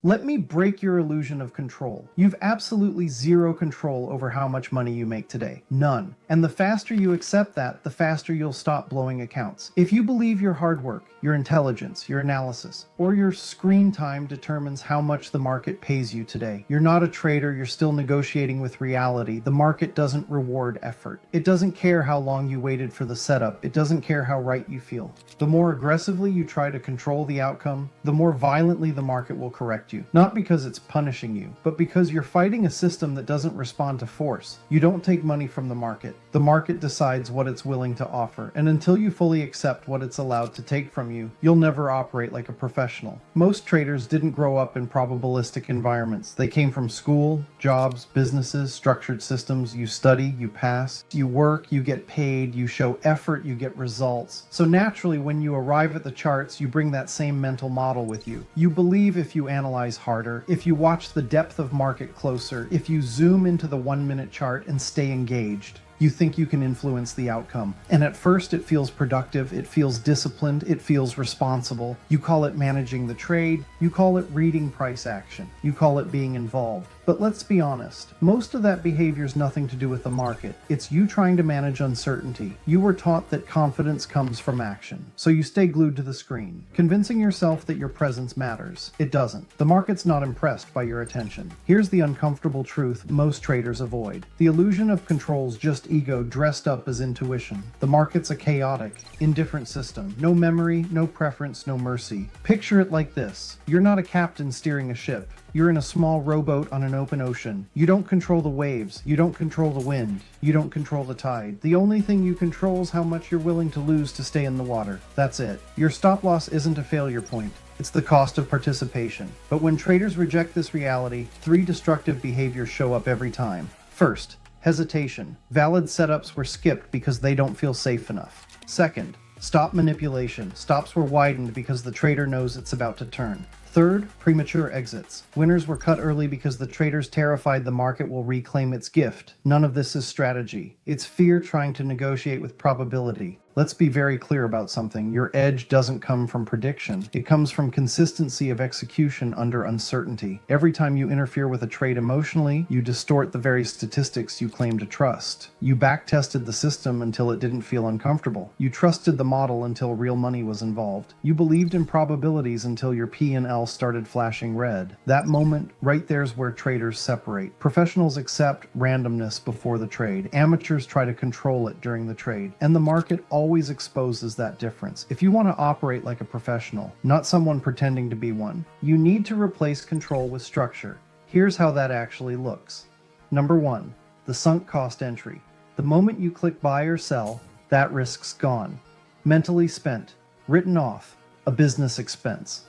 Let me break your illusion of control. You've absolutely zero control over how much money you make today. None. And the faster you accept that, the faster you'll stop blowing accounts. If you believe your hard work, your intelligence, your analysis, or your screen time determines how much the market pays you today, you're not a trader, you're still negotiating with reality. The market doesn't reward effort. It doesn't care how long you waited for the setup. It doesn't care how right you feel. The more aggressively you try to control the outcome, the more violently the market will correct you. Not because it's punishing you, but because you're fighting a system that doesn't respond to force. You don't take money from the market. The market decides what it's willing to offer, and until you fully accept what it's allowed to take from you, you'll never operate like a professional. Most traders didn't grow up in probabilistic environments. They came from school, jobs, businesses, structured systems. You study, you pass, you work, you get paid, you show effort, you get results. So naturally, when you arrive at the charts, you bring that same mental model with you. You believe if you analyze harder, if you watch the depth of market closer, if you zoom into the 1-minute chart and stay engaged, you think you can influence the outcome. And at first it feels productive, it feels disciplined, it feels responsible. You call it managing the trade, you call it reading price action, you call it being involved. But let's be honest, most of that behavior is nothing to do with the market. It's you trying to manage uncertainty. You were taught that confidence comes from action, so you stay glued to the screen, convincing yourself that your presence matters. It doesn't. The market's not impressed by your attention. Here's the uncomfortable truth most traders avoid. The illusion of control's just ego dressed up as intuition. The market's a chaotic, indifferent system. No memory, no preference, no mercy. Picture it like this. You're not a captain steering a ship. You're in a small rowboat on an open ocean. You don't control the waves. You don't control the wind. You don't control the tide. The only thing you control is how much you're willing to lose to stay in the water. That's it. Your stop loss isn't a failure point. It's the cost of participation. But when traders reject this reality, 3 destructive behaviors show up every time. First, hesitation. Valid setups were skipped because they don't feel safe enough. Second, stop manipulation. Stops were widened because the trader knows it's about to turn. Third, premature exits. Winners were cut early because the traders terrified the market will reclaim its gift. None of this is strategy. It's fear trying to negotiate with probability. Let's be very clear about something. Your edge doesn't come from prediction. It comes from consistency of execution under uncertainty. Every time you interfere with a trade emotionally, you distort the very statistics you claim to trust. You backtested the system until it didn't feel uncomfortable. You trusted the model until real money was involved. You believed in probabilities until your P&L started flashing red. That moment right there is where traders separate. Professionals accept randomness before the trade. Amateurs try to control it during the trade. And the market always exposes that difference. If you want to operate like a professional, not someone pretending to be one, you need to replace control with structure. Here's how that actually looks. Number 1, the sunk cost entry. The moment you click buy or sell, that risk's gone. Mentally spent, written off, a business expense.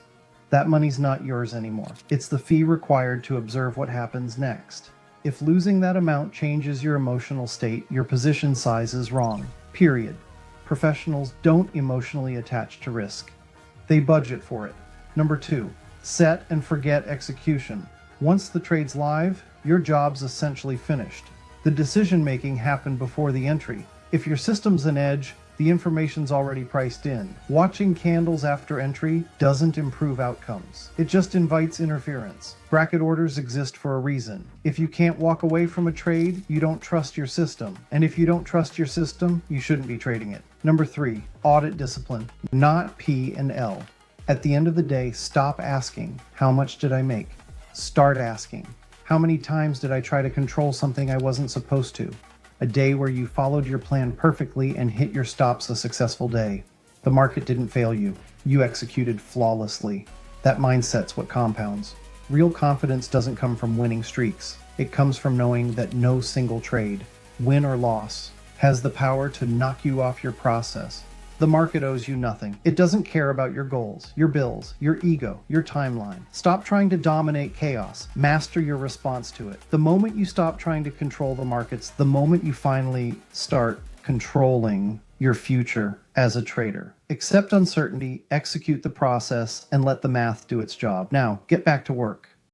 That money's not yours anymore. It's the fee required to observe what happens next. If losing that amount changes your emotional state, your position size is wrong. Period. Professionals don't emotionally attach to risk. They budget for it. Number 2, set and forget execution. Once the trade's live, your job's essentially finished. The decision-making happened before the entry. If your system's an edge, the information's already priced in. Watching candles after entry doesn't improve outcomes. It just invites interference. Bracket orders exist for a reason. If you can't walk away from a trade, you don't trust your system. And if you don't trust your system, you shouldn't be trading it. Number 3, audit discipline, not P&L. At the end of the day, stop asking, how much did I make? Start asking, how many times did I try to control something I wasn't supposed to? A day where you followed your plan perfectly and hit your stops a successful day. The market didn't fail you. You executed flawlessly. That mindset's what compounds. Real confidence doesn't come from winning streaks. It comes from knowing that no single trade, win or loss, has the power to knock you off your process. The market owes you nothing. It doesn't care about your goals, your bills, your ego, your timeline. Stop trying to dominate chaos. Master your response to it. The moment you stop trying to control the markets, the moment you finally start controlling your future as a trader. Accept uncertainty, execute the process, and let the math do its job. Now, get back to work.